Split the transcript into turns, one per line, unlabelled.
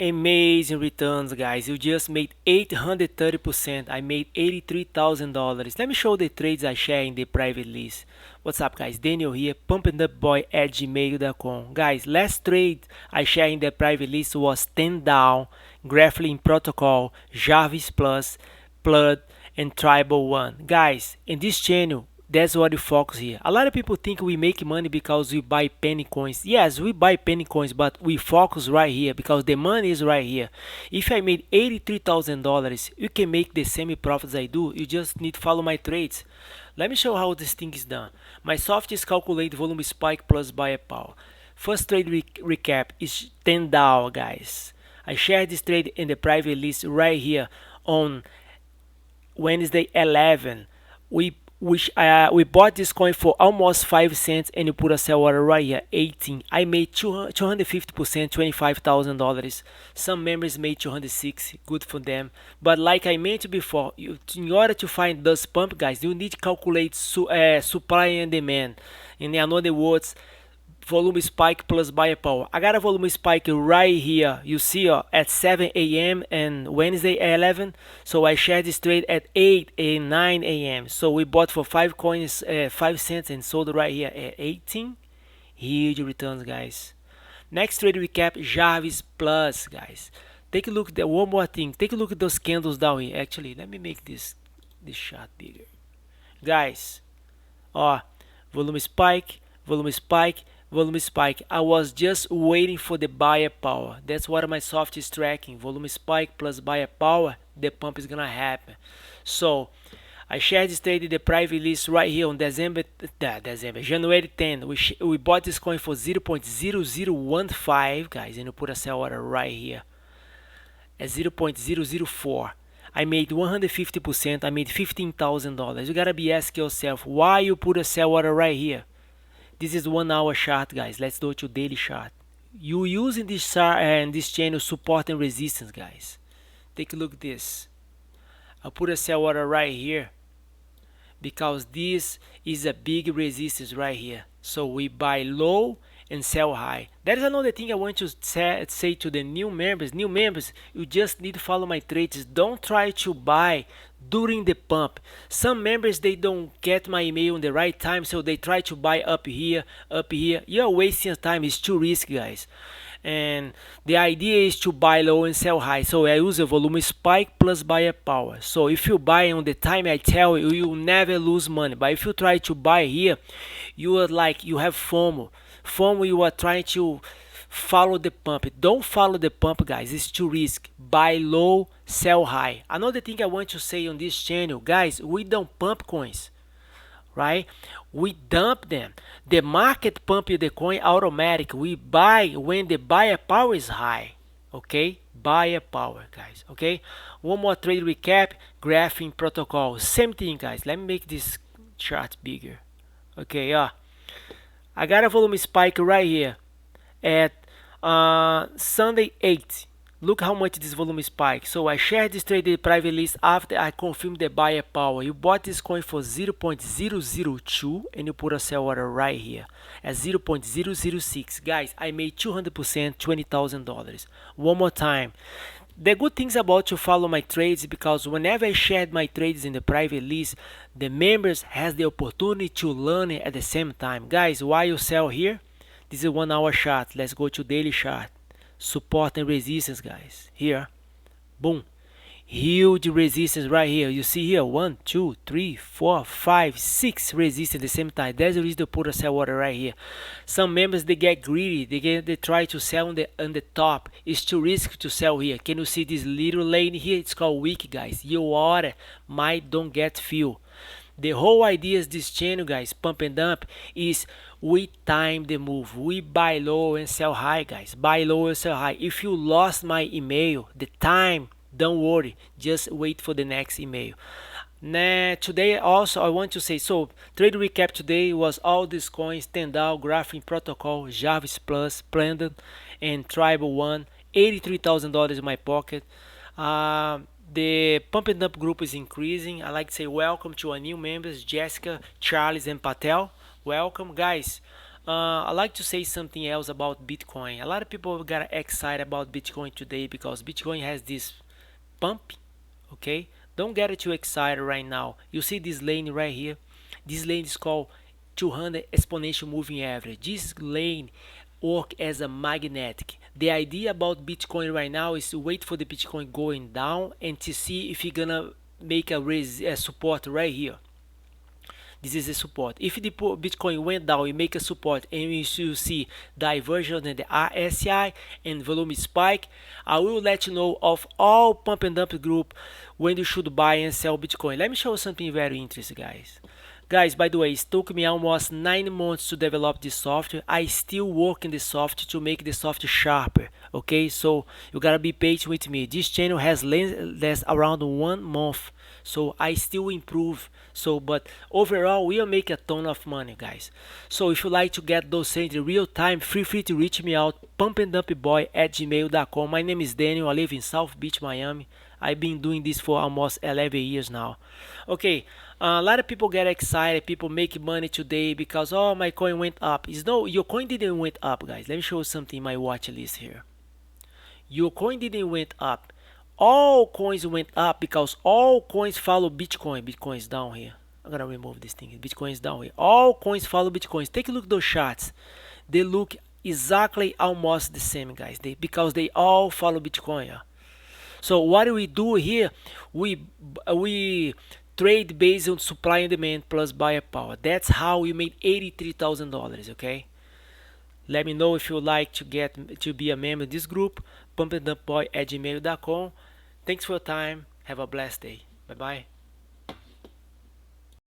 Amazing returns, guys. You just made 830%. I made $83,000. Let me show the trades I share in the private list. What's up, guys? Daniel here, pumpdumpboy@gmail.com. Guys, last trade I share in the private list was TEMDAO, Graphlinq Protocol, Jarvis Plus, Blood, and TribeOne. Guys, in this channel, that's what we focus here. A lot of people think we make money because we buy penny coins. Yes, we buy penny coins, but we focus right here because the money is right here. If I made $83,000, you can make the same profits I do. You just need to follow my trades. Let me show how this thing is done. My soft is calculate volume spike plus buyer power. First trade recap is $10, guys. I shared this trade in the private list right here on Wednesday 11. We bought this coin for almost 5 cents and you put a sell order right here 18. I made 250%, $25,000. Some members made 206, good for them. But like I mentioned before, in order to find this pump, guys, you need to calculate supply and demand. In other words, volume spike plus buyer power. I got a volume spike right here. You see at 7 a.m. and Wednesday 11. So I shared this trade at 8 and 9 a.m. So we bought for 5 coins, 5 cents and sold right here at 18. Huge returns, guys. Next trade recap, Jarvis Plus, guys. Take a look at one more thing. Take a look at those candles down here. Actually, let me make this shot bigger. Guys, volume spike, volume spike, volume spike. I was just waiting for the buyer power. That's what my soft is tracking. Volume spike plus buyer power, the pump is gonna happen. So I shared this trade in the private list right here on January 10. We bought this coin for 0.0015, guys, and we put a sell order right here at 0.004. I made 150%. I made $15,000. You gotta be asking yourself why you put a sell order right here. This is 1 hour chart, guys. Let's go to daily chart. You using this this channel support and resistance, guys. Take a look at this. I'll put a sell order right here because this is a big resistance right here. So we buy low and sell high. That is another thing I want to say to the new members. New members, you just need to follow my trades. Don't try to buy during the pump. Some members, they don't get my email in the right time, so they try to buy up here, up here. You're wasting time. It's too risky, guys. And the idea is to buy low and sell high. So I use a volume spike plus buyer power. So if you buy on the time I tell you, you will never lose money. But if you try to buy here, you are like, you have FOMO. FOMO, you are trying to follow the pump. Don't follow the pump, guys. It's too risky. Buy low, sell high. Another thing I want to say on this channel, guys, we don't pump coins, right? We dump them. The market pump the coin automatic. We buy when the buyer power is high. Okay, buyer power, guys. Okay, one more trade recap. Graphing protocol, same thing, guys. Let me make this chart bigger. Okay, I got a volume spike right here at Sunday 8. Look how much this volume spike. So I shared this trade in the private list after I confirmed the buyer power. You bought this coin for 0.002 and you put a sell order right here at 0.006. Guys, I made 200%, $20,000. One more time. The good things about to follow my trades, because whenever I shared my trades in the private list, the members has the opportunity to learn it at the same time. Guys, why you sell here? This is 1 hour chart. Let's go to daily chart. Support and resistance, guys. Here, boom, huge resistance right here. You see here 1, 2, 3, 4, 5, 6 resistance at the same time. That's the reason to put a sell order right here. Some members, they get greedy. They try to sell on the top. It's too risky to sell here. Can you see this little lane here? It's called wick, guys. Your order might don't get filled. The whole idea is this channel, guys, pump and dump, is we time the move. We buy low and sell high, guys. Buy low and sell high. If you lost my email, the time, don't worry. Just wait for the next email. Now, today also I want to say, so trade recap today was all these coins: TEMDAO, Graphing Protocol, Jarvis Plus, Pendle, and TribeOne. $83,000 in my pocket. The pump and dump group is increasing. I like to say welcome to our new members, Jessica, Charles, and Patel. Welcome, guys. I'd like to say something else about Bitcoin. A lot of people got excited about Bitcoin today because Bitcoin has this pump. Okay, don't get too excited right now. You see this lane right here? This lane is called 200 exponential moving average. This lane work as a magnetic. The idea about Bitcoin right now is to wait for the Bitcoin going down and to see if you're gonna make a support right here. This is a support. If the Bitcoin went down, you make a support and you see diversion in the RSI and volume spike, I will let you know of all pump and dump group when you should buy and sell Bitcoin. Let me show you something very interesting, guys. Guys, by the way, it took me almost 9 months to develop this software. I still work in the software to make the software sharper. Okay, so you gotta be patient with me. This channel has less around 1 month, so I still improve. So, but overall, we'll make a ton of money, guys. So if you like to get those things in real time, feel free to reach me out, pumpanddumpboy@gmail.com. My name is Daniel. I live in South Beach, Miami. I've been doing this for almost 11 years now. Okay, a lot of people get excited. People make money today because, oh, my coin went up. Is no, your coin didn't went up, guys. Let me show you something in my watch list here. Your coin didn't went up. All coins went up because all coins follow Bitcoin. Bitcoin is down here. I'm gonna remove this thing. Bitcoin is down here. All coins follow Bitcoins. Take a look at those charts. They look exactly almost the same, guys. Because they all follow Bitcoin. Yeah? So what do we do here? We trade based on supply and demand plus buyer power. That's how we made $83,000. Okay. Let me know if you would like to be a member of this group. pumpanddumpboy@gmail.com. Thanks for your time. Have a blessed day. Bye bye.